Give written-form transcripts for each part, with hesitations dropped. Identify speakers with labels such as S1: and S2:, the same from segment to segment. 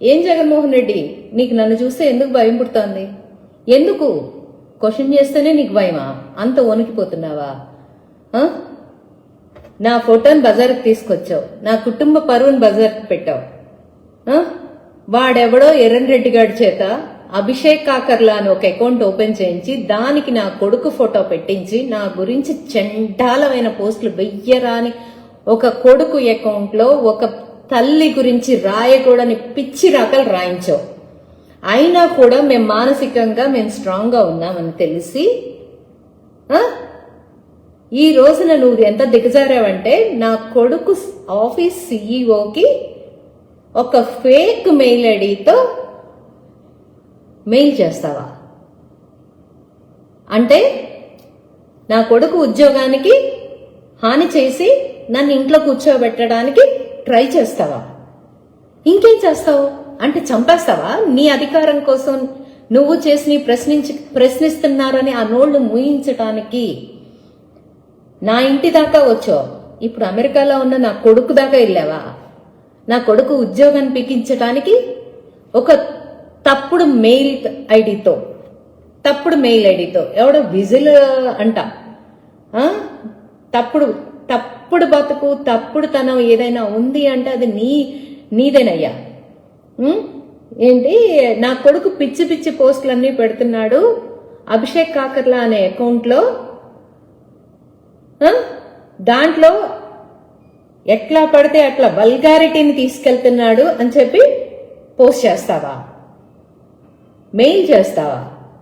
S1: ఏం జగన్మోహన్ రెడ్డి, నీకు నన్ను చూస్తే ఎందుకు భయం పుడుతోంది? ఎందుకు క్వశ్చన్ చేస్తేనే నీకు భయమా? అంత వణికిపోతున్నావా? నా ఫోటోని బజార్కి తీసుకొచ్చావు, నా కుటుంబ పరువుని బజార్కి పెట్టావు. వాడెవడో ఎర్రన్ రెడ్డి గారి చేత అభిషేక్ కాకర్లా అని ఒక అకౌంట్ ఓపెన్ చేయించి దానికి నా కొడుకు ఫోటో పెట్టించి నా గురించి చండాలమైన పోస్టులు వెయ్యరాని ఒక కొడుకు అకౌంట్ లో ఒక తల్లి గురించి రాయకూడని పిచ్చి రాకలు రాయించావు. అయినా కూడా మేము మానసికంగా మేము స్ట్రాంగ్ గా ఉన్నామని తెలిసి ఈ రోజున నువ్వు ఎంత దిగజారావంటే నా కొడుకు ఆఫీస్ సిఇఓకి ఒక ఫేక్ మెయిల్ ఐడితో మెయిల్ చేస్తావా? అంటే నా కొడుకు ఉద్యోగానికి హాని చేసి నన్ను ఇంట్లో కూర్చోబెట్టడానికి ట్రై చేస్తావా? ఇంకేం చేస్తావు? అంటే చంపేస్తావా? నీ అధికారం కోసం నువ్వు చేసి ప్రశ్నిస్తున్నారని ఆ నోళ్లు మూయించటానికి నా ఇంటి దాకా వచ్చావు. ఇప్పుడు అమెరికాలో ఉన్న నా కొడుకు దాకా వెళ్ళావా? నా కొడుకు ఉద్యోగాన్ని పీకించటానికి ఒక తప్పుడు మెయిల్ ఐడితో ఎవడో విజిల్ అంట, తప్పుడు బతుకు తప్పుడు తనం ఏదైనా ఉంది అంటే అది నీదేనయ్యా. ఏంటి నా కొడుకు పిచ్చి పిచ్చి పోస్టులన్నీ పెడుతున్నాడు అభిషేక్ కాకర్లా అనే అకౌంట్ లో. దాంట్లో ఎట్లా పడితే అట్లా వల్గారిటీని తీసుకెళ్తున్నాడు అని చెప్పి పోస్ట్ చేస్తావా? మెయిల్ చేస్తావా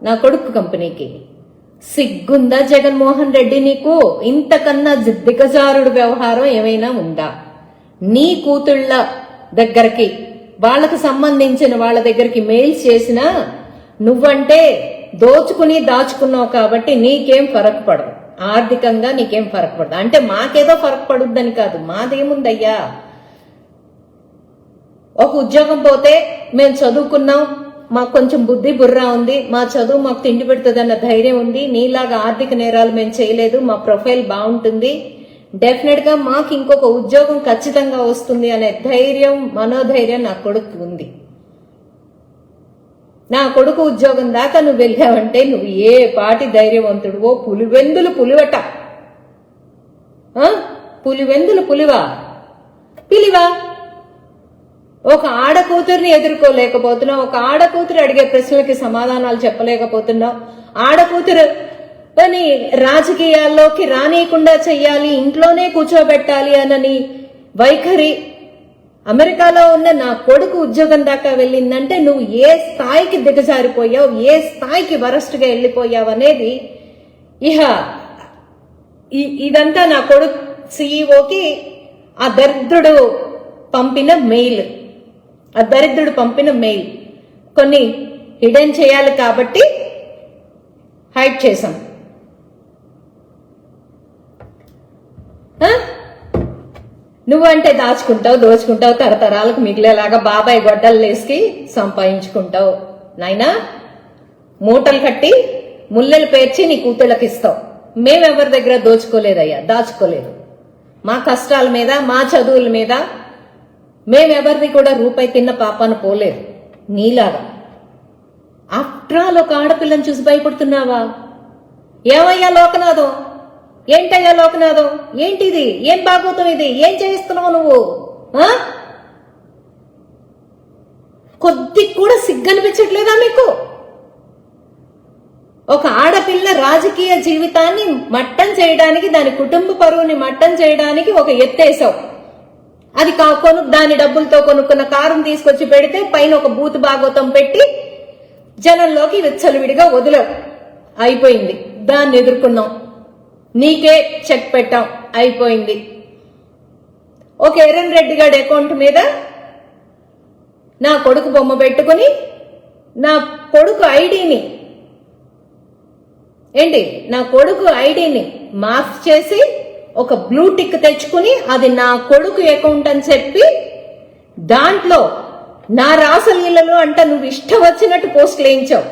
S1: నా కొడుకు కంపెనీకి? సిగ్గుందా జగన్మోహన్ రెడ్డి నీకు? ఇంతకన్నా దిగజారుడు వ్యవహారం ఏమైనా ఉందా? నీ కూతుళ్ళ దగ్గరికి వాళ్ళకు సంబంధించిన వాళ్ళ దగ్గరికి మెయిల్స్ చేసినా నువ్వంటే దోచుకుని దాచుకున్నావు కాబట్టి నీకేం ఫరక్ పడదు, ఆర్థికంగా నీకేం ఫరక్ పడదు. అంటే మాకేదో ఫరక్ పడుద్దని కాదు, మాదేముందయ్యా. ఒక ఉద్యోగం పోతే మేము చదువుకున్నాం, మాకు కొంచెం బుద్ధి బుర్రా ఉంది, మా చదువు మాకు తిండి పెడుతుందన్న ధైర్యం ఉంది, నీలాగా ఆర్థిక నేరాలు మేము చేయలేదు, మా ప్రొఫైల్ బాగుంటుంది, డెఫినెట్ గా మాకు ఇంకొక ఉద్యోగం ఖచ్చితంగా వస్తుంది అనే ధైర్యం మనోధైర్యం నా కొడుకు ఉంది. నా కొడుకు ఉద్యోగం దాకా నువ్వు వెళ్ళావంటే నువ్వు ఏ పాటి ధైర్యవంతుడువో. పులివెందులు పులివట, పులివెందులు పిలివా. ఒక ఆడకూతురిని ఎదుర్కోలేకపోతున్నావు, ఒక ఆడకూతురు అడిగే ప్రశ్నలకి సమాధానాలు చెప్పలేకపోతున్నావు, ఆడకూతురు అని రాజకీయాల్లోకి రానియకుండా చెయ్యాలి, ఇంట్లోనే కూర్చోబెట్టాలి అన్నని వైఖరి. అమెరికాలో ఉన్న నా కొడుకు ఉద్యోగం దాకా వెళ్ళిందంటే నువ్వు ఏ స్థాయికి దిగజారిపోయావు, ఏ స్థాయికి వరస్ట్గా వెళ్ళిపోయావు అనేది. ఇదంతా నా కొడుకు సిఇఓకి ఆ దరిద్రుడు పంపిన మెయిల్. కొన్ని హిడెన్ చేయాలి కాబట్టి హైడ్ చేశాం. నువ్వంటే దాచుకుంటావు, దోచుకుంటావు, తరతరాలకు మిగిలేలాగా బాబాయ్ గొడ్డలు లేసి సంపాదించుకుంటావు. నాయనా మూటలు కట్టి ముల్లెలు పేర్చి నీ కూతుళ్ళకి ఇస్తావు. మేమెవరి దగ్గర దోచుకోలేదయ్యా, దాచుకోలేదు. మా కష్టాల మీద, మా చదువుల మీద మేమెవరిది కూడా రూపాయి తిన్న పాపాను పోలేదు నీలాగా. ఆఫ్టర్ ఆల్ ఒక ఆడపిల్లని చూసి భయపడుతున్నావా? ఏమయ్యా లోకనాథం, ఏంటయ్యా లోకనాథం, ఏంటిది? ఏం బాగోతాం ఇది? ఏం చేస్తున్నావు నువ్వు? కొద్ది కూడా సిగ్గనిపించట్లేదా మీకు? ఒక ఆడపిల్ల రాజకీయ జీవితాన్ని మట్టం చేయడానికి, దాని కుటుంబ పరువుని మట్టం చేయడానికి ఒక ఎత్తేసావు. అది దాని డబ్బులతో కొనుక్కున్న కారును తీసుకొచ్చి పెడితే పైన ఒక బూత్ భాగవతం పెట్టి జనంలోకి విచ్చలవిడిగా వదిలావు. అయిపోయింది, దాన్ని ఎదుర్కొన్నాం, నీకే చెక్ పెట్టాం, అయిపోయింది. ఒక ఎర్రన్ రెడ్డి గారి అకౌంట్ మీద నా కొడుకు బొమ్మ పెట్టుకుని నా కొడుకు ఐడిని మార్క్ చేసి ఒక బ్లూ టిక్ తెచ్చుకుని అది నా కొడుకు అకౌంట్ అని చెప్పి దాంట్లో నా రాసలీలలో అంట నువ్వు ఇష్టం వచ్చినట్టు పోస్టులు వేయించావు.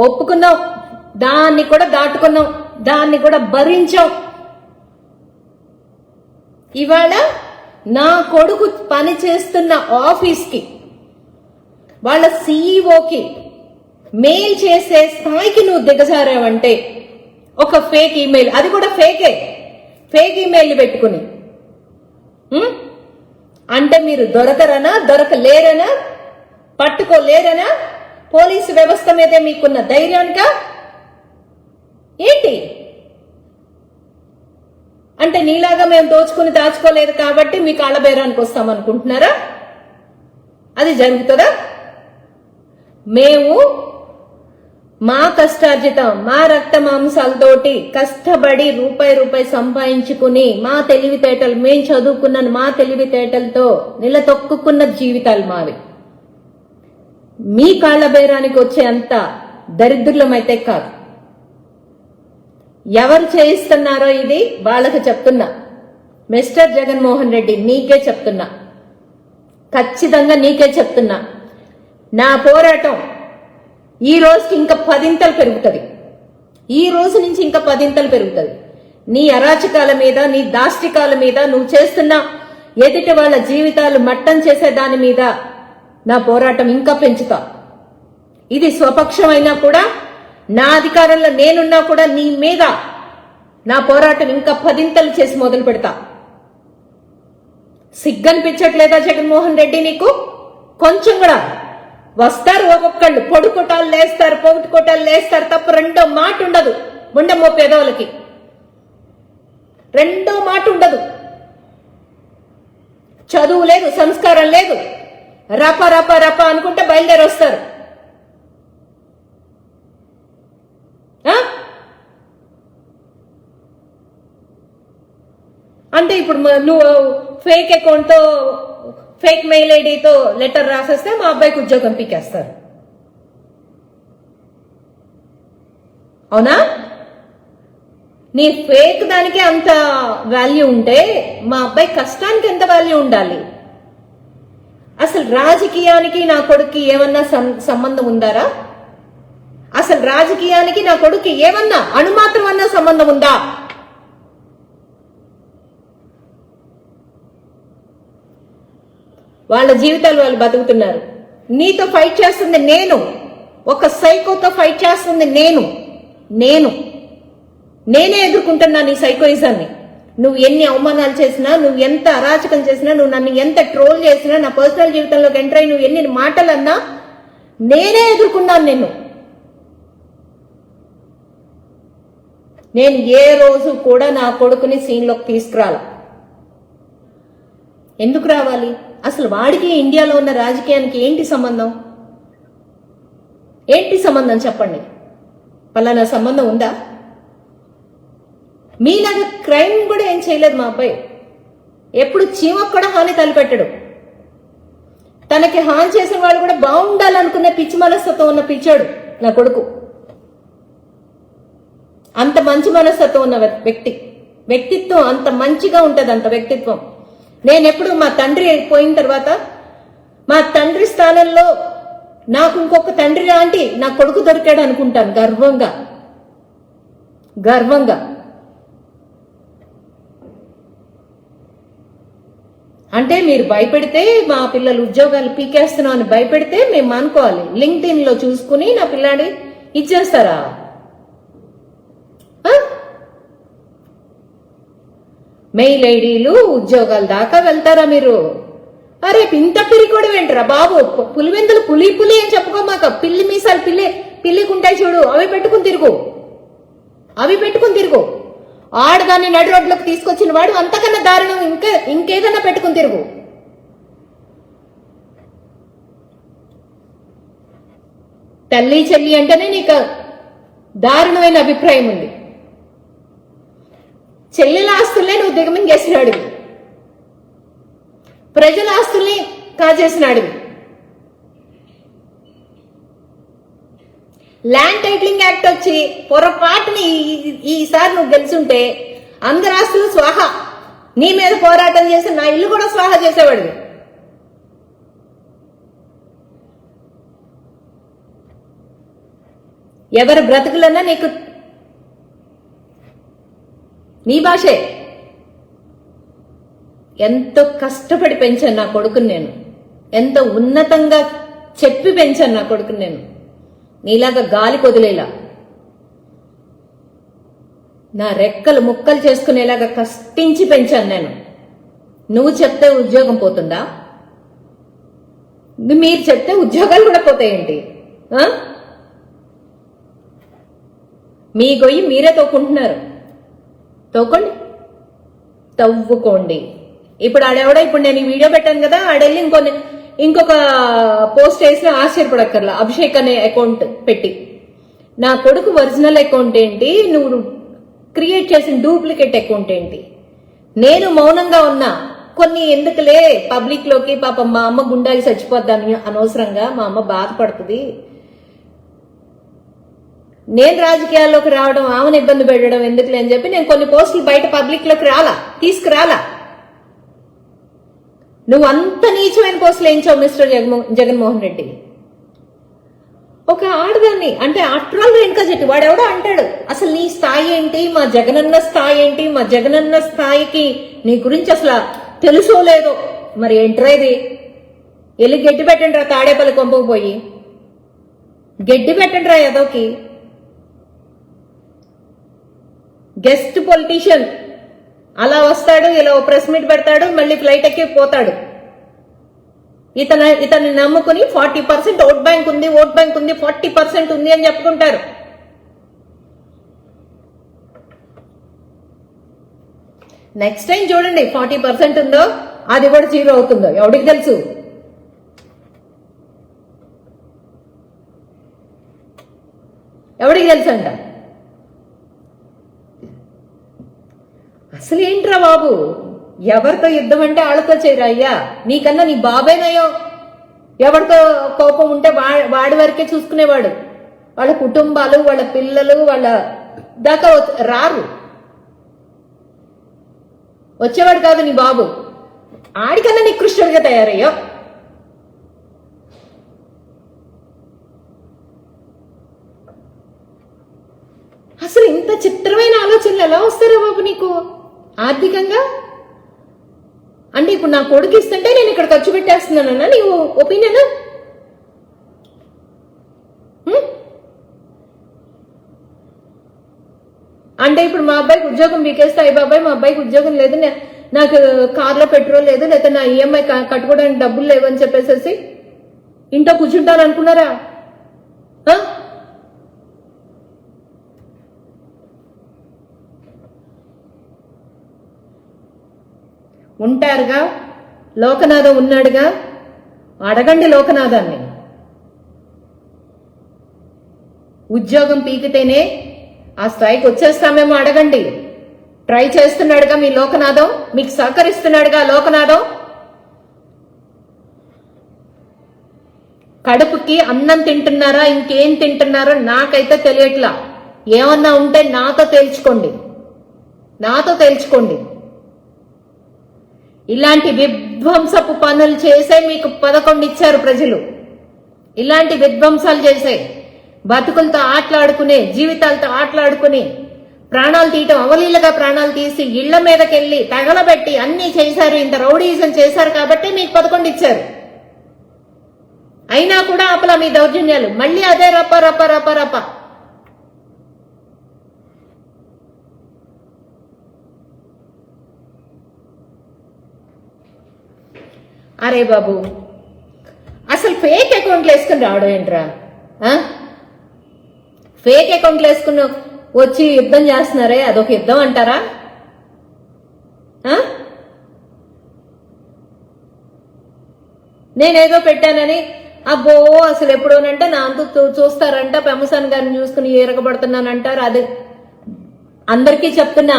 S1: ఒప్పుకున్నావు, దాన్ని కూడా దాటుకున్నావు, దాన్ని కూడా భరించావు. ఇవాళ నా కొడుకు పని చేస్తున్న ఆఫీస్కి వాళ్ళ సీఈఓకి మెయిల్ చేసే స్థాయికి నువ్వు దిగజారావంటే ఒక ఫేక్ ఈమెయిల్, అది కూడా ఫేక్ ఈమెయిల్ పెట్టుకుని అంటే మీరు దొరకరనా, దొరకలేరనా, పట్టుకోలేరనా? పోలీసు వ్యవస్థ మీదే మీకున్న ధైర్యానికా ఏంటి? అంటే నీలాగా మేము దోచుకుని దాచుకోలేదు కాబట్టి మీ కాళ్ళబేరానికి వస్తామనుకుంటున్నారా? అది జరుగుతుందా? మేము మా కష్టార్జితం, మా రక్త మాంసాలతోటి కష్టపడి రూపాయి సంపాదించుకుని మా తెలివితేటలు, మేం చదువుకున్న మా తెలివితేటలతో నిలతొక్కున్న జీవితాలు మావి. మీ కాళ్ల బేరానికి వచ్చే అంత దరిద్రులమైతే కాదు. ఎవరు చేయిస్తున్నారో ఇది వాళ్ళకి చెప్తున్నా. మిస్టర్ జగన్మోహన్ రెడ్డి నీకే చెప్తున్నా, ఖచ్చితంగా నీకే చెప్తున్నా. నా పోరాటం ఈ రోజుకి ఇంకా 10 పెరుగుతుంది. ఈ రోజు నుంచి ఇంకా 10 పెరుగుతుంది. నీ అరాచకాల మీద, నీ దాష్టికాల మీద, నువ్వు చేస్తున్న ఎదుటి వాళ్ళ జీవితాలు మట్టం చేసే దాని మీద నా పోరాటం ఇంకా పెంచుతా. ఇది స్వపక్షమైనా కూడా, నా అధికారంలో నేనున్నా కూడా నీ మీద నా పోరాటం ఇంకా 10 చేసి మొదలు పెడతా. సిగ్గనిపించట్లేదా జగన్మోహన్ రెడ్డి నీకు? కొంచెం కూడా. వస్తారు ఒక్కొక్కళ్ళు, పొడుకొటాలు లేస్తారు, పొగుటుకొటాలు లేస్తారు తప్ప రెండో మాట ఉండదు. ముండమో పేదవాళ్ళకి రెండో మాట ఉండదు. చదువు లేదు, సంస్కారం లేదు. రప రప రప అనుకుంటే బయలుదేరి వస్తారు. అంటే ఇప్పుడు నువ్వు ఫేక్ అకౌంట్తో, ఫేక్ మెయిల్ ఐడితో లెటర్ రాసేస్తే మా అబ్బాయికి ఉద్యోగం పీకేస్తారు. అవునా? నీ ఫేక్ దానికి అంత వాల్యూ ఉంటే మా అబ్బాయి కష్టానికి ఎంత వాల్యూ ఉండాలి? అసలు రాజకీయానికి నా కొడుక్కి ఏమన్నా సంబంధం ఉందారా? అసలు రాజకీయానికి నా కొడుక్కి ఏమన్నా అణుమాత్రం అన్నా సంబంధం ఉందా? వాళ్ళ జీవితాలు వాళ్ళు బతుకుతున్నారు. నీతో ఫైట్ చేస్తుంది నేను, ఒక సైకోతో ఫైట్ చేస్తుంది నేనే ఎదుర్కొంటున్నా నీ సైకోయిజాన్ని. నువ్వు ఎన్ని అవమానాలు చేసినా, నువ్వు ఎంత అరాచకం చేసినా, నువ్వు నన్ను ఎంత ట్రోల్ చేసినా, నా పర్సనల్ జీవితంలోకి ఎంటర్ అయ్యి నువ్వు ఎన్ని మాటలన్నా నేనే ఎదుర్కొన్నాను నిన్ను. నేను ఏ రోజు కూడా నా కొడుకుని సీన్లోకి తీసుకురాల. ఎందుకు రావాలి? అసలు వాడికి ఇండియాలో ఉన్న రాజకీయానికి ఏంటి సంబంధం? చెప్పండి. పలానా సంబంధం ఉందా? మీలాగా క్రైమ్ కూడా ఏం చేయలేదు మా అబ్బాయి. ఎప్పుడు చీమకు కూడా హాని తలపెట్టడు. తనకి హాని చేసిన వాడు కూడా బాగుండాలనుకునే పిచ్చి మనస్తత్వం ఉన్న పిచ్చాడు నా కొడుకు. అంత మంచి మనస్తత్వం ఉన్న వ్యక్తిత్వం అంత మంచిగా ఉంటది, అంత వ్యక్తిత్వం. నేనెప్పుడు మా తండ్రి పోయిన తర్వాత మా తండ్రి స్థానంలో నాకు ఇంకొక తండ్రి లాంటి నా కొడుకు దొరికాడు అనుకుంటాను గర్వంగా. అంటే మీరు భయపెడితే మా పిల్లలు ఉద్యోగాలు పీకేస్తున్నాం అని భయపెడితే మేము అనుకోవాలి. లింక్డ్ఇన్ లో చూసుకుని నా పిల్లాడి ఇచ్చేస్తారా? మెయిల్ ఐడీలు, ఉద్యోగాల దాకా వెళ్తారా మీరు? అరే ఇంత పిరికోడు వెంటరా బాబు. పులివెందులు పులి అని చెప్పుకోమాక. పిల్లి మీసాలు పిల్లికుంటాయి చూడు, అవి పెట్టుకుని తిరుగు. ఆడదాన్ని నడి రోడ్లోకి తీసుకొచ్చిన వాడు అంతకన్నా దారుణం ఇంకేదన్నా పెట్టుకుని తిరుగు. తల్లి చెల్లి అంటేనే నీకు దారుణమైన అభిప్రాయం ఉంది. చెల్లెల ఆస్తుల్నే నువ్వు దిగమింగేసినాడు, ప్రజల ఆస్తుల్ని కాజేసినాడు. ల్యాండ్ టైటిలింగ్ యాక్ట్ వచ్చి పొరపాటుని ఈసారి నువ్వు గెలిచుంటే అందరి ఆస్తులు స్వాహా. నీ మీద పోరాటం చేసి నా ఇల్లు కూడా స్వాహా చేసేవాడు. ఎవరి బ్రతుకులన్నా నీకు నీ భాషే. ఎంతో కష్టపడి పెంచాను నా కొడుకుని నేను, ఎంతో ఉన్నతంగా చెప్పి పెంచాను నా కొడుకుని నేను, నీలాగా గాలి కొదిలేలా నా రెక్కలు ముక్కలు చేసుకునేలాగా కష్టించి పెంచాను నేను. నువ్వు చెప్తే ఉద్యోగం పోతుందా? మీరు చెప్తే ఉద్యోగాలు కూడా పోతాయేంటి? మీ గొయ్యి మీరే తోకుంటున్నారు. తవ్వుకోండి, తవ్వుకోండి. ఇప్పుడు ఆడెవడో, ఇప్పుడు నేను ఈ వీడియో పెట్టాను కదా, ఆడెళ్ళి ఇంకొక పోస్ట్ వేసిన ఆశ్చర్యపడక్కర్లా. అభిషేక్ అనే అకౌంట్ పెట్టి నా కొడుకు ఒరిజినల్ అకౌంట్ ఏంటి, నువ్వు క్రియేట్ చేసిన డూప్లికేట్ అకౌంట్ ఏంటి? నేను మౌనంగా ఉన్నా. కొన్ని ఎందుకులే పబ్లిక్ లోకి, పాపం మా అమ్మ గుండాకి చచ్చిపోద్దాని అనవసరంగా మా అమ్మ బాధపడుతుంది, నేను రాజకీయాల్లోకి రావడం, ఆమెను ఇబ్బంది పెట్టడం ఎందుకులే అని చెప్పి నేను కొన్ని పోస్టులు బయట పబ్లిక్ లోకి తీసుకురాలా. నువ్వు అంత నీచమైన పోస్టులు వేయించావు మిస్టర్ జగన్మోహన్ రెడ్డి. ఒక ఆడదాన్ని అంటే ఆఫ్టర్ రేణుకా చెట్టు వాడెవడో అంటాడు, అసలు నీ స్థాయి ఏంటి, మా జగనన్న స్థాయి ఏంటి, మా జగనన్న స్థాయికి నీ గురించి అసలు తెలుసో లేదో. మరి ఏంట్రా ఇది? వెళ్ళి గడ్డి పెట్టండి రా, తాడేపల్లి కొంపకు పోయి గడ్డి పెట్టండి రా. ఏదోకి గెస్ట్ పొలిటీషియన్ అలా వస్తాడు, ఇలా ప్రెస్ మీట్ పెడతాడు, మళ్ళీ ఫ్లైట్ ఎక్కి పోతాడు. ఇతన్ని నమ్ముకుని 40% ఓట్ బ్యాంక్ ఉంది, 40% ఉంది అని చెప్పుకుంటారు. నెక్స్ట్ టైం చూడండి 40% ఉందో అది కూడా 0 అవుతుందో ఎవడికి తెలుసు. ఎవడికి తెలుసు అంట. అసలు ఏంట్రా బాబు, ఎవరితో యుద్ధం అంటే వాళ్ళతో చేయరా అయ్యా. నీకన్నా నీ బాబేనయ్యో. ఎవరితో కోపం ఉంటే వాడి వరకే చూసుకునేవాడు. వాళ్ళ కుటుంబాలు, వాళ్ళ పిల్లలు, వాళ్ళ దాకా రారు, వచ్చేవాడు కాదు నీ బాబు. ఆడికన్నా నికృష్టుడిగా తయారయ్యో. అసలు ఇంత చిత్రమైన ఆలోచనలు ఎలా వస్తారా బాబు నీకు ఆర్థికంగా? అంటే ఇప్పుడు నా కొడుకు ఇస్తుంటే నేను ఇక్కడ ఖర్చు పెట్టేస్తున్నానన్నా నీ ఒపీనియన్? అంటే ఇప్పుడు మా అబ్బాయికి ఉద్యోగం బీకేస్తే, అయ్యి బాబాయ్ మా అబ్బాయికి ఉద్యోగం లేదు, నాకు కార్లో పెట్రోల్ లేదు, లేదా నా ఈఎంఐ కట్టుకోవడానికి డబ్బులు లేవని చెప్పేసేసి ఇంట్లో కూర్చుంటాను అనుకున్నారా? ఉంటారుగా, లోకనాథం ఉన్నాడుగా, అడగండి లోకనాథాన్ని. ఉద్యోగం పీకితేనే ఆ స్థాయికి వచ్చేస్తామేమో అడగండి. ట్రై చేస్తున్నాడుగా మీ లోకనాథం, మీకు సహకరిస్తున్నాడుగా లోకనాథం. కడుపుకి అన్నం తింటున్నారా, ఇంకేం తింటున్నారో నాకైతే తెలియట్లా. ఏమన్నా ఉంటే నాతో తేల్చుకోండి. ఇలాంటి విధ్వంసపు పనులు చేసే మీకు 11 ఇచ్చారు ప్రజలు. ఇలాంటి విధ్వంసాలు చేసే, బతుకులతో ఆటలాడుకునే, జీవితాలతో ఆటలాడుకుని, ప్రాణాలు తీయటం, అవలీలగా ప్రాణాలు తీసి ఇళ్ల మీదకెళ్లి తగలబెట్టి అన్ని చేశారు. ఇంత రౌడీజం చేశారు కాబట్టి మీకు 11 ఇచ్చారు. అయినా కూడా ఆపలా మీ దౌర్జన్యాలు. మళ్ళీ అదే రప్ప రప్ప రప్ప రప్ప. అరే బాబు, అసలు ఫేక్ అకౌంట్లు వేసుకుని రావడం ఏంట్రా? ఫేక్ అకౌంట్లు వేసుకుని వచ్చి యుద్ధం చేస్తున్నారే, అదొక యుద్ధం అంటారా? నేనేదో పెట్టానని అబ్బో అసలు ఎప్పుడోనంటే నా అంత చూస్తారంట, పెమసాన్ గారిని చూసుకుని ఎరగబడుతున్నానంటారు. అది అందరికీ చెప్తున్నా,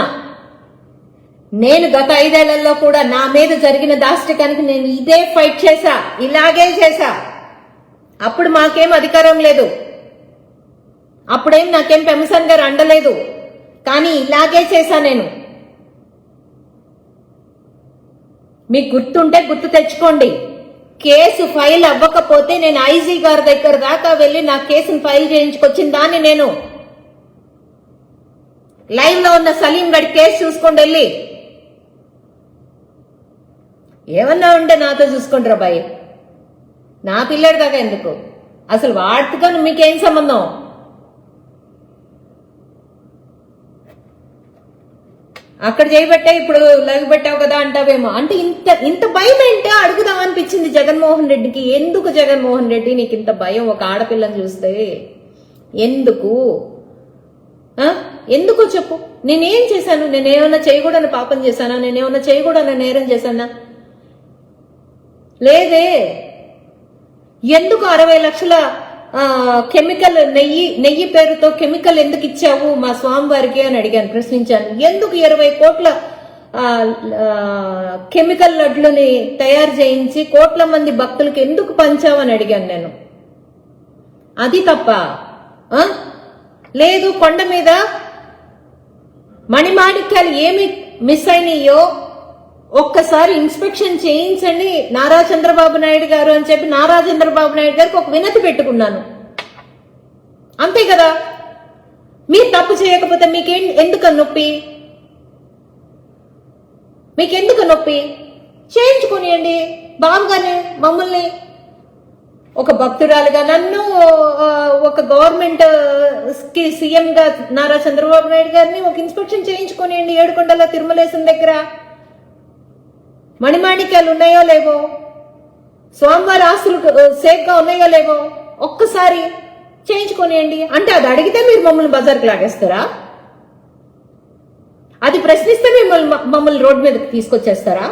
S1: నేను గత 5 ఏళ్లలో కూడా నా మీద జరిగిన దాష్టికానికి నేను ఇదే ఫైట్ చేశా, ఇలాగే చేశా. అప్పుడు మాకేం అధికారం లేదు, అప్పుడేం నాకేం పెమసాన్ గారు అండలేదు, కానీ ఇలాగే చేశా నేను. మీకు గుర్తుంటే గుర్తు తెచ్చుకోండి. కేసు ఫైల్ అవ్వకపోతే నేను ఐజీ గారి దగ్గర దాకా వెళ్లి నా కేసును ఫైల్ చేయించుకొచ్చిన దాన్ని నేను. లైవ్ లో ఉన్న సలీం గడి కేసు చూసుకోండి వెళ్ళి. ఏమన్నా ఉంటే నాతో చూసుకుంటారా బాయ్, నా పిల్లడి దాకా ఎందుకు? అసలు వాటితో మీకేం సంబంధం? అక్కడ చేయబట్టే ఇప్పుడు లైవ్ పెట్టావు కదా అంటావేమో. అంటే ఇంత ఇంత భయం ఏంటో అడుగుదాం అనిపించింది జగన్మోహన్ రెడ్డికి. ఎందుకు జగన్మోహన్ రెడ్డి నీకు ఇంత భయం ఒక ఆడపిల్లని చూస్తే? ఎందుకు ఎందుకో చెప్పు. నేనేం చేశాను? నేనేమన్నా చేయకూడని పాపం చేశానా? నేనేమన్నా చేయకూడని నేరం చేశానా? లేదే. ఎందుకు 60 లక్షల కెమికల్ నెయ్యి పేరుతో కెమికల్ ఎందుకు ఇచ్చావు మా స్వామివారికి అని అడిగాను, ప్రశ్నించాను. ఎందుకు 20 కోట్ల కెమికల్ లడ్లని తయారు చేయించి కోట్ల మంది భక్తులకు ఎందుకు పంచావు అని అడిగాను నేను. అది తప్ప లేదు. కొండ మీద మణిమాణిక్యాలు ఏమి మిస్ అయినాయో ఒక్కసారి ఇన్స్పెక్షన్ చేయించండి నారా చంద్రబాబు నాయుడు గారు అని చెప్పి నారా చంద్రబాబు నాయుడు గారికి ఒక వినతి పెట్టుకున్నాను. అంతే కదా. మీరు తప్పు చేయకపోతే ఎందుకు నొప్పి? మీకెందుకు నొప్పి? చేయించుకునియండి బాబుగానే. మమ్మల్ని ఒక భక్తురాలుగా, నన్ను ఒక గవర్నమెంట్ కి సీఎం గా నారా చంద్రబాబు నాయుడు గారిని ఒక ఇన్స్పెక్షన్ చేయించుకునియండి. ఏడుకొండల తిరుమలేశం దగ్గర మణిమాణిక్యాలు ఉన్నాయో లేవో, స్వామివారి ఆస్తులు సేఫ్ గా ఉన్నాయో లేవో ఒక్కసారి చేయించుకునియండి. అంటే అది అడిగితే మీరు మమ్మల్ని బజార్కి లాగేస్తారా? అది ప్రశ్నిస్తే మమ్మల్ని రోడ్డు మీదకి తీసుకొచ్చేస్తారా?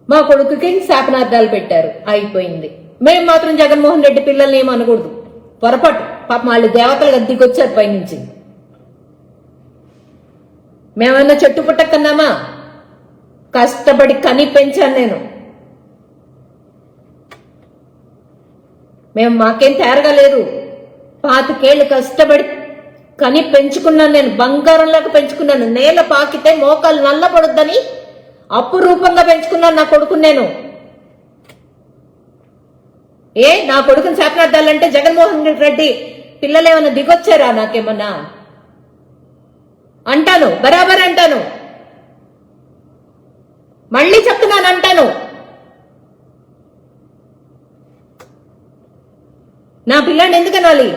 S1: మా కొడుకుకి శాపనార్థాలు పెట్టారు, అయిపోయింది. మేము మాత్రం జగన్మోహన్ రెడ్డి పిల్లల్ని ఏమి అనకూడదు. పొరపాటు. పాపం వాళ్ళు దేవతలు దిగొచ్చారు పైనుంచి. మేమన్నా చెట్టు పుట్టకన్నామా? కష్టపడి కని పెంచాను నేను. మాకేం తేరగా లేదు. 25 ఏళ్ళు కష్టపడి కని పెంచుకున్నాను నేను. బంగారంలాగా పెంచుకున్నాను. నేల పాకితే మోకాలు నల్లబడొద్దని అపురూపంగా పెంచుకున్నాను నా కొడుకుని నేను. నా కొడుకుని శాపనార్థాలంటే జగన్మోహన్ రెడ్డి పిల్లలేమన్నా దిగొచ్చారా? నాకేమన్నా అంటాను, బరాబర్ అంటాను. మళ్ళీ చెప్తున్నాను, అంటాను. నా పిల్లాన్ని ఎందుకు అనాలి?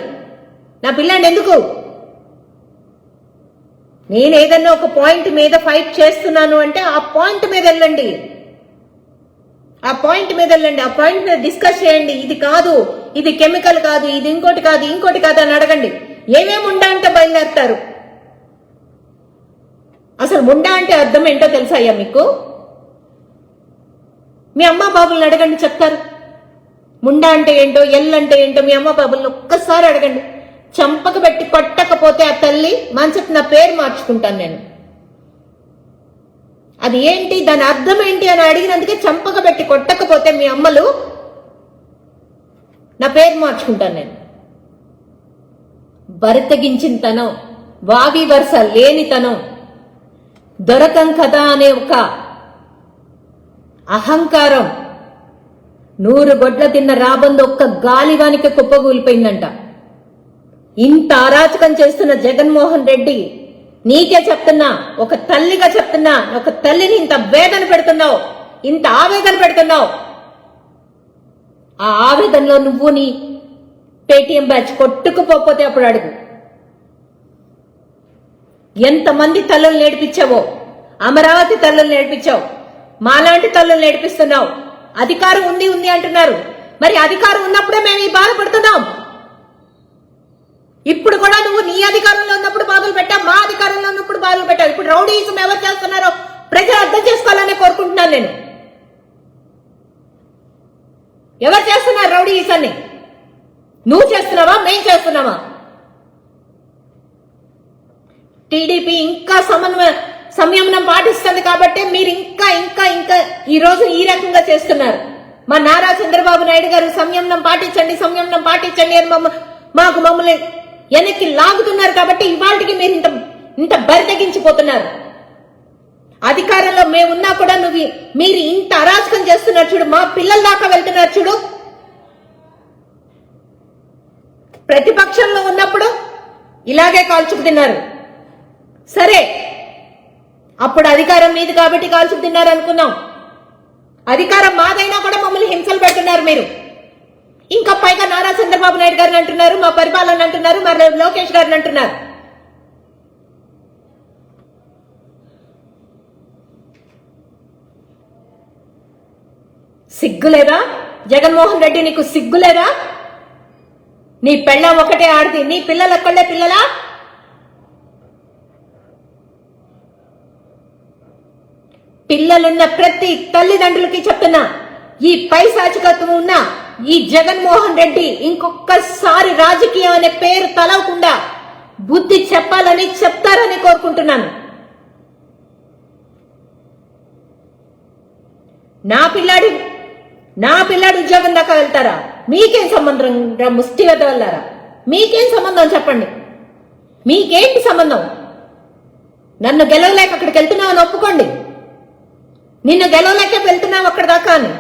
S1: నా పిల్లాన్ని ఎందుకు? నేను ఏదన్నా ఒక పాయింట్ మీద ఫైట్ చేస్తున్నాను అంటే ఆ పాయింట్ మీద వెళ్ళండి. ఆ పాయింట్ మీద డిస్కస్ చేయండి. ఇది కాదు, ఇది కెమికల్ కాదు, ఇది ఇంకోటి కాదు అని అడగండి. ఏమేమి ఉండా అంటే బయలుదేరుతారు. అసలు ముండా అంటే అర్థం ఏంటో తెలుసా అయ్యా మీకు? మీ అమ్మ బాబుల్ని అడగండి, చెప్తారు. ముండా అంటే ఏంటో, ఎల్ అంటే ఏంటో మీ అమ్మ బాబుల్ని ఒక్కసారి అడగండి. చంపక పెట్టి కొట్టకపోతే ఆ తల్లి మనసుకు నా పేరు మార్చుకుంటాను నేను. అది ఏంటి, దాని అర్థం ఏంటి అని అడిగినందుకే చంపక పెట్టి కొట్టకపోతే మీ అమ్మలు నా పేరు మార్చుకుంటాను నేను. బరితెగించిన తనం, వావి వరుస లేనితనం, దొరకం కదా అనే ఒక అహంకారం, 100 గొడ్ల తిన్న రాబందు ఒక్క గాలివానికి కుప్పగూలిపోయిందంట. ఇంత అరాచకం చేస్తున్న జగన్మోహన్ రెడ్డి, నీకే చెప్తున్నా, ఒక తల్లిగా చెప్తున్నా, ఒక తల్లిని ఇంత వేదన పెడుతున్నావు, ఇంత ఆవేదన పెడుతున్నావు. ఆ ఆవేదనలో నువ్వు నీ పేటీఎం బ్యాచ్ కొట్టుకుపోతే అప్పుడు అడుగు. ఎంతమంది తల్లులు నేర్పించావో, అమరావతి తల్లులు నేర్పించావు, మాలాంటి తల్లులు నేర్పిస్తున్నావు. అధికారం ఉంది అంటున్నారు. మరి అధికారం ఉన్నప్పుడే మేము ఈ బాధపడుతున్నాం. ఇప్పుడు కూడా నువ్వు నీ అధికారంలో ఉన్నప్పుడు బాధలు పెట్టావు, మా అధికారంలో ఉన్నప్పుడు బాధలు పెట్టావు. ఇప్పుడు రౌడీయిజం ఎవరు చేస్తున్నారో ప్రజలు అర్థం చేసుకోవాలని కోరుకుంటున్నాను నేను. ఎవరు చేస్తున్నారు రౌడీయిజాన్ని? నువ్వు చేస్తున్నావా, మేం చేస్తున్నావా? టీడీపీ ఇంకా సంయమనం పాటిస్తుంది కాబట్టి మీరు ఇంకా ఇంకా ఇంకా ఈ రోజు ఈ రకంగా చేస్తున్నారు. మా నారా చంద్రబాబు నాయుడు గారు సంయమనం పాటించండి అని మమ్మల్ని వెనక్కి లాగుతున్నారు కాబట్టి ఇవాళకి మీరు ఇంత బరితెగించిపోతున్నారు. అధికారంలో మేమున్నా కూడా మీరు ఇంత అరాచకం చేస్తున్నారు చూడు. మా పిల్లల దాకా వెళ్తున్నారు చూడు. ప్రతిపక్షంలో ఉన్నప్పుడు ఇలాగే కాల్చుకు తిన్నారు. సరే, అప్పుడు అధికారం మీది కాబట్టి కాల్చుకు తిన్నారు అనుకున్నాం. అధికారం మాదైనా కూడా మమ్మల్ని హింసలు పెడుతున్నారు మీరు. ఇంకా పైగా నారా చంద్రబాబు నాయుడు గారిని అంటున్నారు, మా పరిపాలన అంటున్నారు, మరి లోకేష్ గారిని అంటున్నారు. సిగ్గులేదా జగన్మోహన్ రెడ్డి? నీకు సిగ్గులేదా? నీ పెళ్ళం ఒకటే ఆడది, నీ పిల్లలు ఒక్కళ్ళే పిల్లలా? పిల్లలున్న ప్రతి తల్లిదండ్రులకి చెప్తున్నా, ఈ పైశాచికత్వం ఉన్న ఈ జగన్మోహన్ రెడ్డి ఇంకొకసారి రాజకీయం అనే పేరు తలవకుండా బుద్ధి చెప్పాలని చెప్తారని కోరుకుంటున్నాను. నా పిల్లాడు ఉద్యోగం దాకా వెళ్తారా? మీకేం సంబంధం? ముష్టి వద్ద వెళ్ళారా? మీకేం సంబంధం చెప్పండి? మీకేంటి సంబంధం? నన్ను గెలవలేక అక్కడికి వెళ్తున్నావని ఒప్పుకోండి. నిన్ను గెలవలేక వెళ్తున్నావు అక్కడ దాకా అని.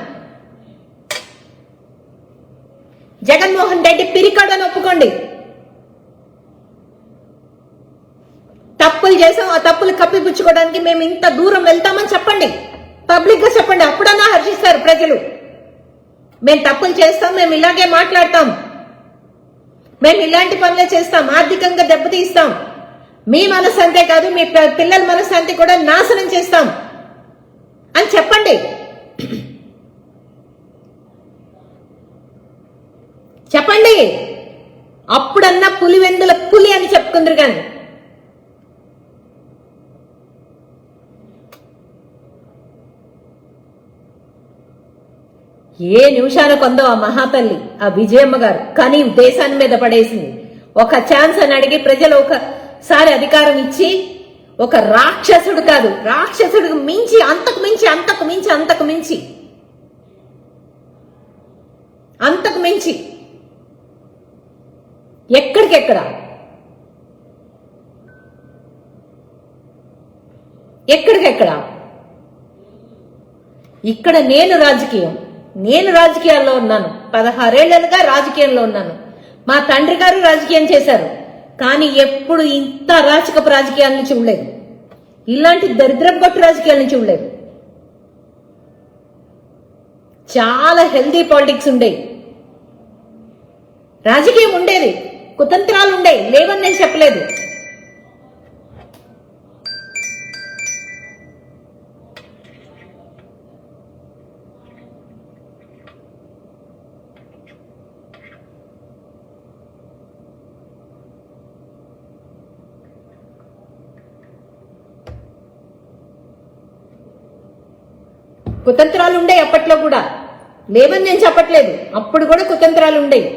S1: జగన్మోహన్ రెడ్డి పిరికాడని ఒప్పుకోండి. తప్పులు చేసాం, ఆ తప్పులు కప్పిపుచ్చుకోవడానికి మేము ఇంత దూరం వెళ్తామని చెప్పండి. పబ్లిక్ గా చెప్పండి. అప్పుడన్నా హర్షిస్తారు ప్రజలు. మేము తప్పులు చేస్తాం, మేము ఇలాగే మాట్లాడతాం, మేము ఇలాంటి పనులే చేస్తాం, ఆర్థికంగా దెబ్బతీస్తాం, మీ మనశ్శాంతే కాదు మీ పిల్లల మనశ్శాంతి కూడా నాశనం చేస్తాం అని చెప్పండి. చెప్పండి. అప్పుడన్నా పులివెందుల పులి అని చెప్పుకుందరు కానీ ఏ నిమిషానికి కొందో ఆ మహాతల్లి, ఆ విజయమ్మ గారు కానీ దేశాన్ని మీద పడేసింది. ఒక ఛాన్స్ అని అడిగి ప్రజలు ఒకసారి అధికారం ఇచ్చి, ఒక రాక్షసుడు కాదు, రాక్షసుడికి మించి అంతకు మించి అంతకు మించి అంతకు మించి అంతకు మించి ఎక్కడికెక్కడ ఎక్కడికెక్కడ ఇక్కడ నేను రాజకీయాల్లో ఉన్నాను. 16 ఏళ్లుగా రాజకీయంలో ఉన్నాను. మా తండ్రి గారు రాజకీయం చేశారు. కానీ ఎప్పుడు ఇంత అరాచకపు రాజకీయాలను చూడలేదు. ఇలాంటి దరిద్రపు రాజకీయాలను చూడలేదు. చాలా హెల్దీ పాలిటిక్స్ ఉండేవి, రాజకీయం ఉండేది, కుతంత్రాలు ఉండేవి. లేవని నేను చెప్పలేదు. కుతంత్రాలు ఉండే అప్పట్లో కూడా, లేవని నేను చెప్పట్లేదు. అప్పుడు కూడా కుతంత్రాలు ఉండేవి.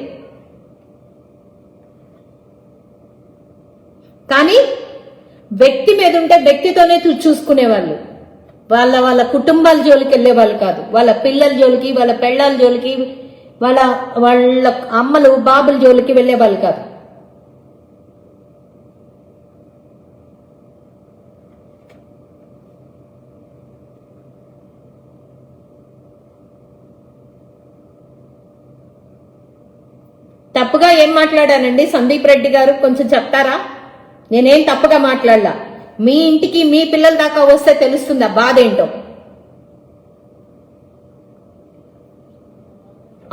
S1: కానీ వ్యక్తి మీద ఉంటే వ్యక్తితోనే చూసుకునేవాళ్ళు. వాళ్ళ కుటుంబాల జోలికి వెళ్ళేవాళ్ళు కాదు. వాళ్ళ పిల్లల జోలికి, వాళ్ళ పెళ్ళాల జోలికి, వాళ్ళ అమ్మలు బాబుల జోలికి వెళ్ళేవాళ్ళు కాదు. తప్పుగా ఏం మాట్లాడానండి సందీప్ రెడ్డి గారు? కొంచెం చెప్తారా? నేనేం తప్పుగా మాట్లాడలా. మీ ఇంటికి మీ పిల్లల దాకా వస్తే తెలుస్తుందా బాధ ఏంటో.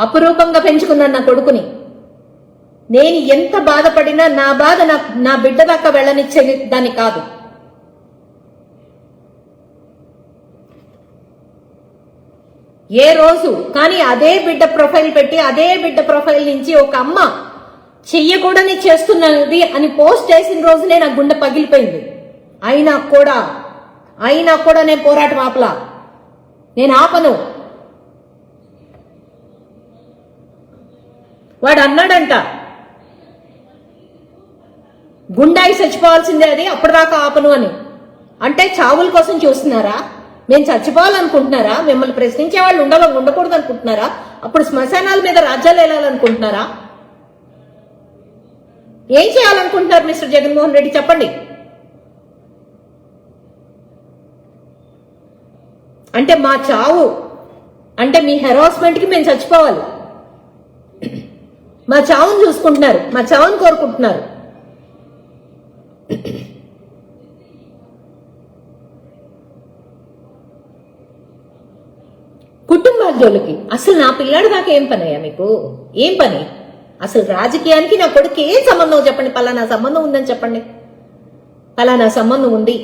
S1: అపురూపంగా పెంచుకున్నాను నా కొడుకుని. నేను ఎంత బాధపడినా నా బాధ నా బిడ్డ దాకా వెళ్ళనిచ్చే దాన్ని కాదు. ఏ రోజు కానీ అదే బిడ్డ ప్రొఫైల్ పెట్టి, అదే బిడ్డ ప్రొఫైల్ నుంచి ఒక అమ్మ చెయ్యకూడని చేస్తున్నది అని పోస్ట్ చేసిన రోజునే నా గుండె పగిలిపోయింది. అయినా కూడా నేను పోరాటం ఆపలా. నేను ఆపను. వాడు అన్నాడంట, గుండాయి చచ్చిపోవాల్సిందే, అది అప్పటిదాకా ఆపను అని. అంటే చావుల కోసం చూస్తున్నారా? మేము చచ్చిపోవాలనుకుంటున్నారా? మిమ్మల్ని ప్రశ్నించే వాళ్ళు ఉండకూడదు అనుకుంటున్నారా? అప్పుడు శ్మశానాల మీద రాజ్యాలు వెళ్ళాలనుకుంటున్నారా? ఏం చేయాలనుకుంటున్నారు మిస్టర్ జగన్మోహన్ రెడ్డి? చెప్పండి. అంటే మా చావు అంటే మీ హెరాస్మెంట్ కి మేము చచ్చిపోవాలి. మా చావును చూసుకుంటున్నారు, మా చావును కోరుకుంటున్నారు. కజ్జోళ్ళకి. అసలు నా పిల్లాడు దాకా ఏం పని అయ్యా మీకు? ఏం పని అసలు? రాజకీయానికి నా కొడుకు ఏం సంబంధం చెప్పండి. పలానా సంబంధం ఉందని చెప్పండి. పలానా సంబంధం ఉంది,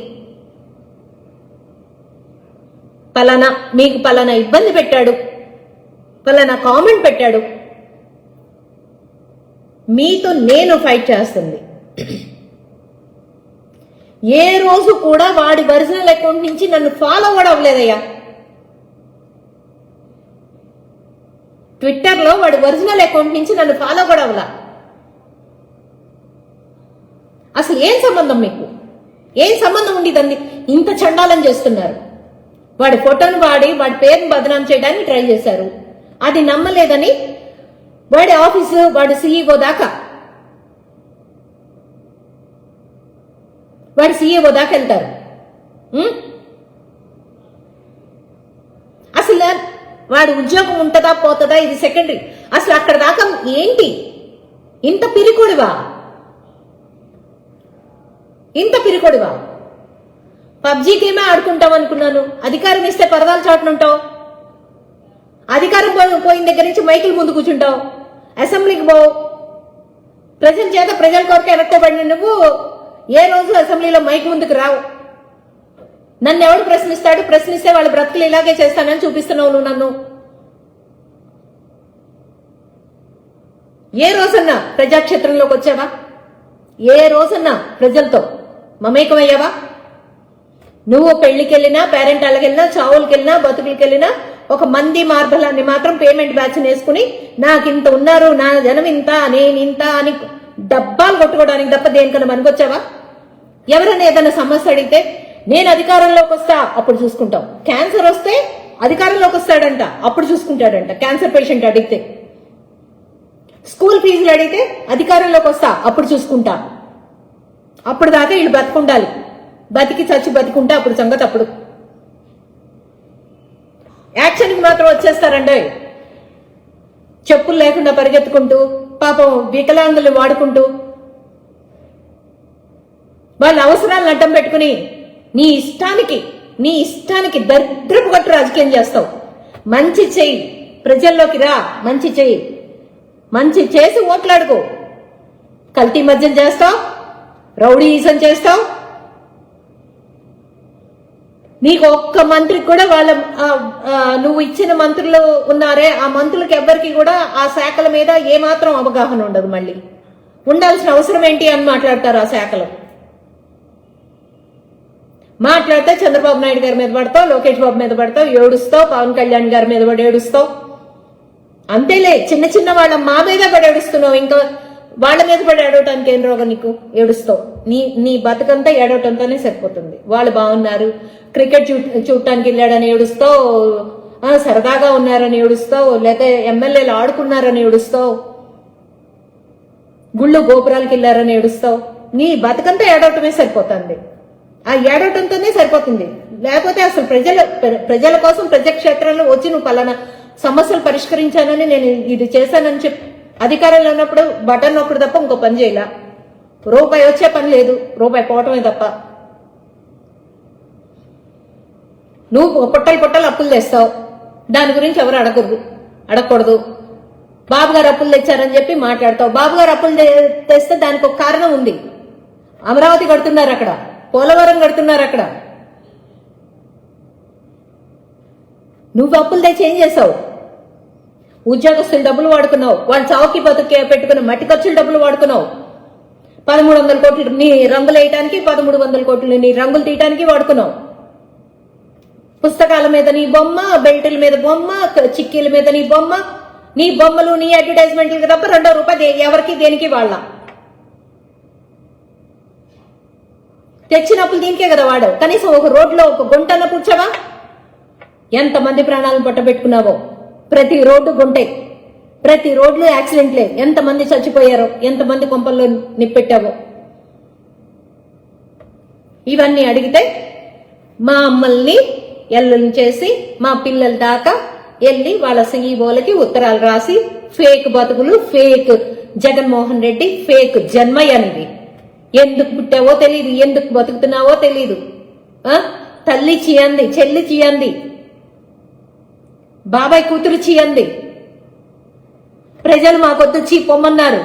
S1: పలానా మీకు పలానా ఇబ్బంది పెట్టాడు, పలానా కామెంట్ పెట్టాడు, మీతో నేను ఫైట్ చేస్తుంది. ఏ రోజు కూడా వాడి ఒరిజినల్ అకౌంట్ నుంచి నన్ను ఫాలో కూడా అవ్వలేదయ్యా. ట్విట్టర్లో వాడి ఒరిజినల్ అకౌంట్ నుంచి నన్ను ఫాలో కూడా అవ్వలా. అసలు ఏం సంబంధం మీకు? ఏం సంబంధం ఉంది? దాన్ని ఇంత చండాలం చేస్తున్నారు. వాడి ఫోటోను వాడి వాడి పేరును బదనాం చేయడానికి ట్రై చేశారు. అది నమ్మలేదని వాడి ఆఫీసు వాడి సీఈఓ దాకా వెళ్తారు. అసలు వాడి ఉద్యోగం ఉంటుందా పోతుందా ఇది సెకండరీ. అసలు అక్కడ దాకా ఏంటి? ఇంత పిరికొడివా? పబ్జీ గేమే ఆడుకుంటాం అనుకున్నాను. అధికారం ఇస్తే పరదాలు చాటునుంటావు. అధికారం పోయిన దగ్గర నుంచి మైకుల ముందు కూర్చుంటావు. అసెంబ్లీకి పోవు. ప్రజల చేత ప్రజల కొరకు ఎన్నుకోబడిన నువ్వు ఏ రోజు అసెంబ్లీలో మైక్ ముందుకు రావు. నన్ను ఎవడు ప్రశ్నిస్తాడు? ప్రశ్నిస్తే వాళ్ళ బ్రతుకులు ఇలాగే చేస్తానని చూపిస్తున్నావు నువ్వు నన్ను. ఏ రోజన్నా ప్రజాక్షేత్రంలోకి వచ్చావా? ఏ రోజన్నా ప్రజలతో మమేకమయ్యావా? నువ్వు పెళ్లికి వెళ్ళినా, పేరెంటాలకు వెళ్ళినా, చావులకి వెళ్ళినా, బతుకులకి వెళ్ళినా ఒక మంది మార్బలాన్ని మాత్రం పేమెంట్ బ్యాచ్ వేసుకుని నాకింత ఉన్నారు, నా జనం ఇంత, నేనింత అని డబ్బాలు కొట్టుకోవడానికి తప్ప దేనికన్నా పనికొచ్చావా? ఎవరైనా ఏదైనా సమస్య అడిగితే నేను అధికారంలోకి వస్తా అప్పుడు చూసుకుంటాం. క్యాన్సర్ వస్తే అధికారంలోకి వస్తాడంట అప్పుడు చూసుకుంటాడంట. క్యాన్సర్ పేషెంట్ అడిగితే, స్కూల్ ఫీజులు అడిగితే అధికారంలోకి వస్తా అప్పుడు చూసుకుంటా. అప్పుడు దాకా వీళ్ళు బతుకుండాలి. బతికి చచ్చి బతికుంటా అప్పుడు సంగతి. అప్పుడు యాక్షన్కి మాత్రం వచ్చేస్తారండి. చెప్పులు లేకుండా పరిగెత్తుకుంటూ, పాపం వికలాంగులు వాడుకుంటూ, వాళ్ళ అవసరాలను అడ్డం పెట్టుకుని నీ ఇష్టానికి దరిద్రపు కొట్టు రాజకీయం చేస్తావు. మంచి చెయ్యి, ప్రజల్లోకి రా, మంచి చెయ్యి, మంచి చేసి ఓట్లాడుకో. కల్తీ మద్యం చేస్తావు, రౌడీయిజం చేస్తావు. నీకు ఒక్క మంత్రికి కూడా వాళ్ళ నువ్వు ఇచ్చిన మంత్రులు ఉన్నారే, ఆ మంత్రులకు ఎవ్వరికి కూడా ఆ శాఖల మీద ఏమాత్రం అవగాహన ఉండదు. మళ్ళీ ఉండాల్సిన అవసరం ఏంటి అని మాట్లాడతారు. ఆ శాఖలో మాట్లాడితే చంద్రబాబు నాయుడు గారి మీద పడతావు, లోకేష్ బాబు మీద పడతావు, ఏడుస్తావు, పవన్ కళ్యాణ్ గారి మీద పడి ఏడుస్తావు. అంతేలే, చిన్న చిన్న వాళ్ళ మా మీద పడి ఏడుస్తున్నావు. ఇంకా వాళ్ళ మీద పడి ఏడవటానికి ఏం రోగం నీకు? ఏడుస్తావు. నీ బతుకంతా ఏడవటంతోనే సరిపోతుంది. వాళ్ళు బాగున్నారు, క్రికెట్ చూడటానికి వెళ్ళాడని ఏడుస్తావు, సరదాగా ఉన్నారని ఏడుస్తావు, లేకపోతే ఎమ్మెల్యేలు ఆడుకున్నారని ఏడుస్తావు, గుళ్ళు గోపురాలకి వెళ్ళారని ఏడుస్తావు. నీ బతుకంతా ఏడవటమే సరిపోతుంది. ఆ ఏడవటంతోనే సరిపోతుంది. లేకపోతే అసలు ప్రజల కోసం ప్రజాక్షేత్రంలో వచ్చి నువ్వు పలానా సమస్యలు పరిష్కరించానని, నేను ఇది చేశానని చెప్పి అధికారంలో ఉన్నప్పుడు బటన్ నొక్కడు తప్ప ఇంకో పని చేయలా. రూపాయి వచ్చే పని లేదు, రూపాయి పోవటమే తప్ప. నువ్వు పొట్టలు అప్పులు తెస్తావు. దాని గురించి ఎవరు అడగకూడదు. బాబు గారు అప్పులు తెచ్చారని చెప్పి మాట్లాడతావు. బాబు గారు అప్పులు తెస్తే దానికి ఒక కారణం ఉంది. అమరావతి కడుతున్నారు అక్కడ, పోలవరం కడుతున్నారు అక్కడ. నువ్వు అప్పులు తెచ్చి ఏం చేసావు? ఉద్యోగస్తులు డబ్బులు వాడుకున్నావు. వాళ్ళ చావుకి బతుకే పెట్టుకున్న మట్టి ఖర్చులు డబ్బులు వాడుకున్నావు. 1300 కోట్లు నీ రంగులు వేయటానికి, 1300 కోట్లు నీ రంగులు తీయటానికి వాడుకున్నావు. పుస్తకాల మీద నీ బొమ్మ, బెల్టుల మీద బొమ్మ, చిక్కీల మీద నీ బొమ్మ, నీ బొమ్మలు, నీ అడ్వర్టైజ్మెంట్లకి తప్ప ₹2 ఎవరికి దేనికి వాళ్ళ తెచ్చినప్పుడు దీనికే కదా వాడావు. కనీసం ఒక రోడ్లో ఒక గుంటన్న కూర్చోవా? ఎంతమంది ప్రాణాలను పట్టబెట్టుకున్నావో. ప్రతి రోడ్డు గుంటే, ప్రతి రోడ్లు యాక్సిడెంట్లే. ఎంతమంది చచ్చిపోయారో, ఎంతమంది కొంపల్లో నిప్పెట్టావో. ఇవన్నీ అడిగితే మా అమ్మల్ని ఎల్లుని చేసి మా పిల్లల దాకా వెళ్ళి వాళ్ళ సీఈఓలకి ఉత్తరాలు రాసి ఫేక్ బతుకులు, ఫేక్ జగన్మోహన్ రెడ్డి, ఫేక్ జన్మయ్యనివి. ఎందుకు పుట్టావో తెలియదు, ఎందుకు బతుకుతున్నావో తెలియదు. తల్లి చీయంది, చెల్లి చీయంది, బాబాయ్ కూతురు చీ అంది. ప్రజలు మాకొద్దు చీ పొమ్మన్నారు.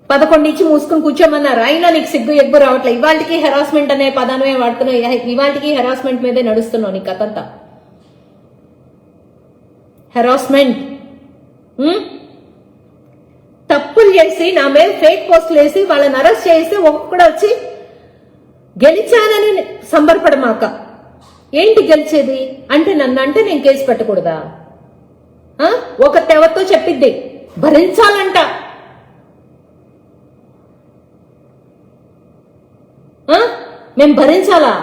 S1: 11 ఇచ్చి మూసుకుని కూర్చోమన్నారు. అయినా నీకు సిగ్గు ఎగ్గు రావట్లేదు. ఇవాళకి హెరాస్మెంట్ అనే పదానమే వాడుతున్నావు. ఇవాళకి హెరాస్మెంట్ మీదే నడుస్తున్నావు నీ కథంతా. హెరాస్మెంట్. తప్పులు చేసి నా మీద ఫేక్ పోస్టులు వేసి వాళ్ళని అరెస్ట్ చేసి ఒక్కొక్కడు వచ్చి గెలిచానని సంబరపడమాక. ఏంటి గెలిచేది అంటే నన్ను అంటే నేను కేసు పెట్టకూడదా? ఒక తెవతో చెప్పిద్ది భరించాలంట. మేము భరించాలా?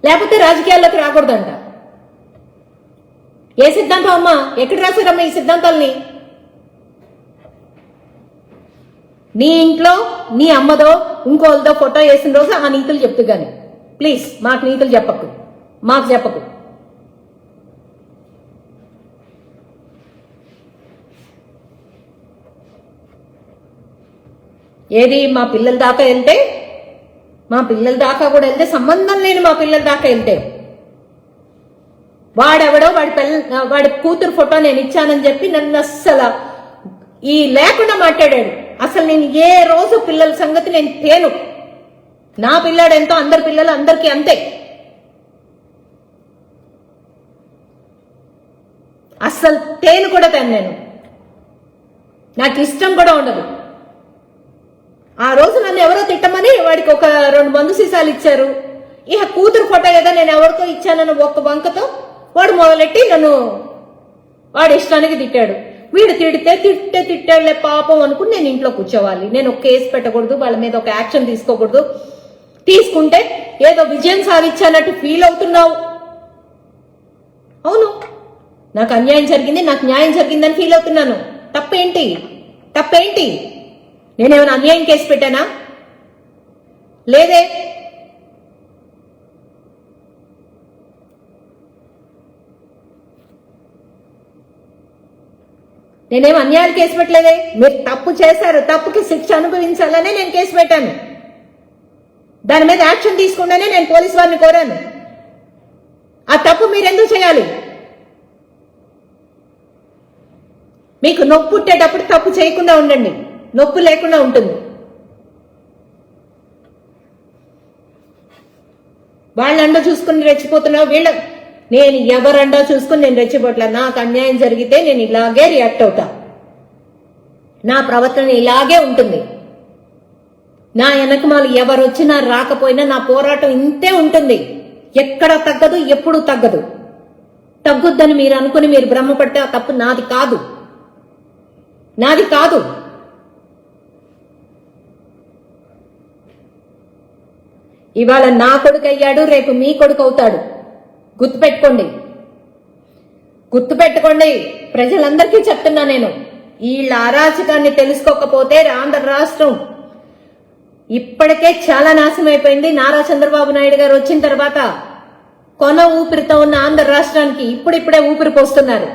S1: లేకపోతే రాజకీయాల్లోకి రాకూడదంట. ఏ సిద్ధాంతం అమ్మా? ఎక్కడ రాశారమ్మా ఈ సిద్ధాంతాలని? నీ ఇంట్లో నీ అమ్మదో ఇంకోళ్ళదో ఫోటో వేసిన రోజు ఆ నీతులు చెప్తూ గాని ప్లీజ్ మాకు నీతులు చెప్పకు, మాకు చెప్పకు. ఏది మా పిల్లల దాకా వెళ్తే, మా పిల్లల దాకా కూడా వెళ్తే, సంబంధం లేని మా పిల్లల దాకా వెళ్తే వాడెవడో వాడి కూతురు ఫోటో నేను ఇచ్చానని చెప్పి నన్ను అస్సలు ఈ లేకుండా మాట్లాడాడు. అసలు నేను ఏ రోజు పిల్లల సంగతి నేను తేను. నా పిల్లాడు ఎంతో అందరి పిల్లలు అందరికీ అంతే. అస్సలు తేను కూడా తేను నేను. నాకు ఇష్టం కూడా ఉండదు. ఆ రోజు నన్ను ఎవరో తిట్టమని వాడికి ఒక 2 మందు సీసాలు ఇచ్చారు. ఇక కూతురు ఫోటో ఏదో నేను ఎవరికో ఇచ్చానని ఒక్క వంకతో వాడు మొదలెట్టి నన్ను వాడి ఇష్టానికి తిట్టాడు. వీడు తిట్టాడులే పాపం అనుకుని నేను ఇంట్లో కూర్చోవాలి. నేను ఒక కేసు పెట్టకూడదు, వాళ్ళ మీద ఒక యాక్షన్ తీసుకోకూడదు. తీసుకుంటే ఏదో విజయం సాధించానట్టు ఫీల్ అవుతున్నావు. అవును, నాకు అన్యాయం జరిగింది, నాకు న్యాయం జరిగిందని ఫీల్ అవుతున్నాను. తప్పేంటి? నేనేమైనా అన్యాయం కేసు పెట్టానా? లేదే. నేనేం అన్యాయం కేసు పెట్టలేదే. మీరు తప్పు చేశారు, తప్పుకి శిక్ష అనుభవించాలనే నేను కేసు పెట్టాను. దాని మీద యాక్షన్ తీసుకుండానే నేను పోలీసు వారిని కోరాను. ఆ తప్పు మీరెందుకు చేయాలి? మీకు నొప్పి పుట్టేటప్పుడు తప్పు చేయకుండా ఉండండి, నొప్పి లేకుండా ఉంటుంది. వాళ్ళండా చూసుకుని రెచ్చిపోతున్నావు. నేను ఎవరండా చూసుకుని నేను రెచ్చిపోట్లా. నాకు అన్యాయం జరిగితే నేను ఇలాగే రియాక్ట్ అవుతా. నా ప్రవర్తన ఇలాగే ఉంటుంది. నా వెనకమాలు ఎవరు వచ్చినా రాకపోయినా నా పోరాటం ఇంతే ఉంటుంది. ఎక్కడ తగ్గదు, ఎప్పుడు తగ్గదు. తగ్గుద్దని మీరు అనుకుని మీరు భ్రమపడితే ఆ తప్పు నాది కాదు. ఇవాళ నా కొడుకు అయ్యాడు, రేపు మీ కొడుకు అవుతాడు. గుర్తుపెట్టుకోండి. ప్రజలందరికీ చెప్తున్నా నేను. వీళ్ళ అరాచకాన్ని తెలుసుకోకపోతే ఆంధ్ర రాష్ట్రం ఇప్పటికే చాలా నాశనం అయిపోయింది. నారా చంద్రబాబు నాయుడు గారు వచ్చిన తర్వాత కొన ఊపిరితో ఉన్న ఆంధ్ర రాష్ట్రానికి ఇప్పుడిప్పుడే ఊపిరి పోస్తున్నారు.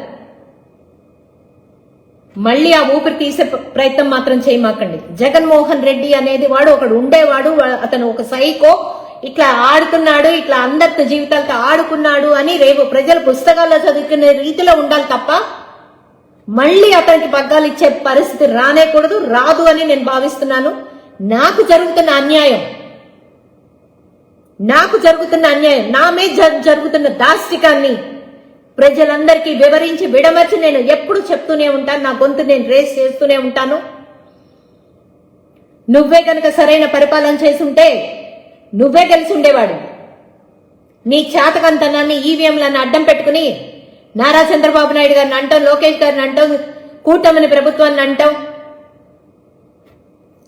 S1: మళ్ళీ ఆ ఊపిరి తీసే ప్రయత్నం మాత్రం చేయమాకండి. జగన్మోహన్ రెడ్డి అనేది వాడు ఒకడు ఉండేవాడు. అతను ఒక సైకో. ఇట్లా ఆడుతున్నాడు, ఇట్లా అందరితో జీవితాలతో ఆడుకున్నాడు అని రేపు ప్రజలు పుస్తకాల్లో చదువుకునే రీతిలో ఉండాలి తప్ప మళ్ళీ అతనికి పగ్గాలు ఇచ్చే పరిస్థితి రానేకూడదు, రాదు అని నేను భావిస్తున్నాను. నాకు జరుగుతున్న అన్యాయం, నా మీద జరుగుతున్న దాష్టికాన్ని ప్రజలందరికీ వివరించి విడమర్చి నేను ఎప్పుడు చెప్తూనే ఉంటాను. నా గొంతు నేను రేస్ చేస్తూనే ఉంటాను. నువ్వే కనుక సరైన పరిపాలన చేసుంటే నువ్వే గెలిచి ఉండేవాడు. నీ చేతకంతనాన్ని ఈవీఎంలను అడ్డం పెట్టుకుని నారా చంద్రబాబు నాయుడు గారిని అంటాం, లోకేష్ గారిని అంటాం, కూటమిని ప్రభుత్వాన్ని అంటాం.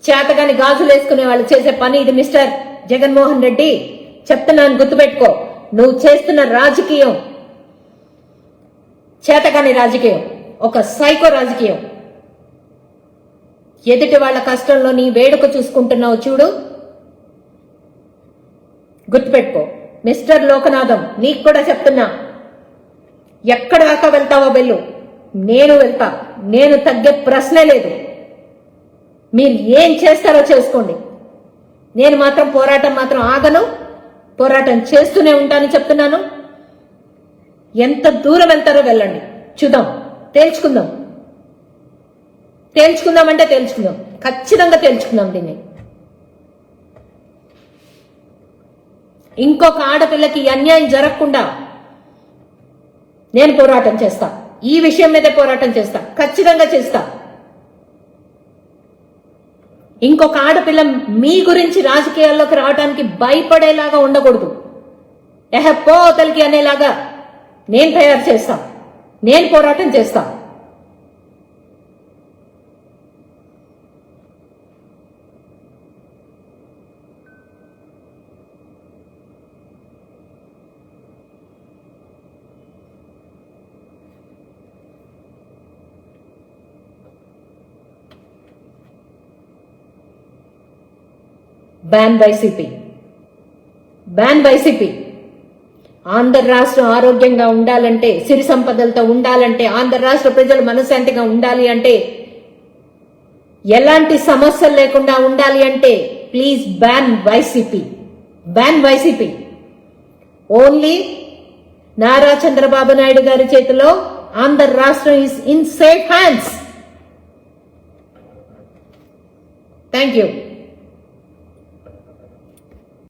S1: చేతగాని గాజులు వేసుకునే వాళ్ళు చేసే పని ఇది. మిస్టర్ జగన్మోహన్ రెడ్డి చెప్తున్నాను, గుర్తుపెట్టుకో. నువ్వు చేస్తున్న రాజకీయం చేతగాని రాజకీయం, ఒక సైకో రాజకీయం. ఎదుటి వాళ్ళ కష్టంలో నీ వేడుక చూసుకుంటున్నావు చూడు, గుర్తుపెట్టుకో. మిస్టర్ లోకనాథం, నీకు కూడా చెప్తున్నా, ఎక్కడ దాకా వెళ్తావో వెళ్ళు, నేను వెళ్తా. నేను తగ్గే ప్రశ్నే లేదు. మీరు ఏం చేస్తారో చేసుకోండి. నేను మాత్రం పోరాటం మాత్రం ఆగను, పోరాటం చేస్తూనే ఉంటానని చెప్తున్నాను. ఎంత దూరం వెళ్తారో వెళ్ళండి, చూద్దాం, తేల్చుకుందాం. తేల్చుకుందామంటే తేల్చుకుందాం, ఖచ్చితంగా తేల్చుకుందాం దీన్ని. ఇంకొక ఆడపిల్లకి అన్యాయం జరగకుండా నేను పోరాటం చేస్తా. ఈ విషయం మీదే పోరాటం చేస్తా, ఖచ్చితంగా చేస్తా. ఇంకొక ఆడపిల్ల మీ గురించి రాజకీయాల్లోకి రావడానికి భయపడేలాగా ఉండకూడదు. పోతలకి అనేలాగా నేను తయారు చేస్తా, నేను పోరాటం చేస్తా. Ban YCP, ban YCP. Andhra రాష్ట్రం ఆరోగ్యంగా ఉండాలంటే, సిరి సంపదలతో ఉండాలంటే, ఆంధ్ర రాష్ట్ర ప్రజలు మనశ్శాంతిగా ఉండాలి అంటే, ఎలాంటి సమస్యలు లేకుండా ఉండాలి అంటే please ban YCP, ban YCP. Only Nara Chandrababu Naidu గారి చేతిలో ఆంధ్ర రాష్ట్రం is in safe hands. Thank you.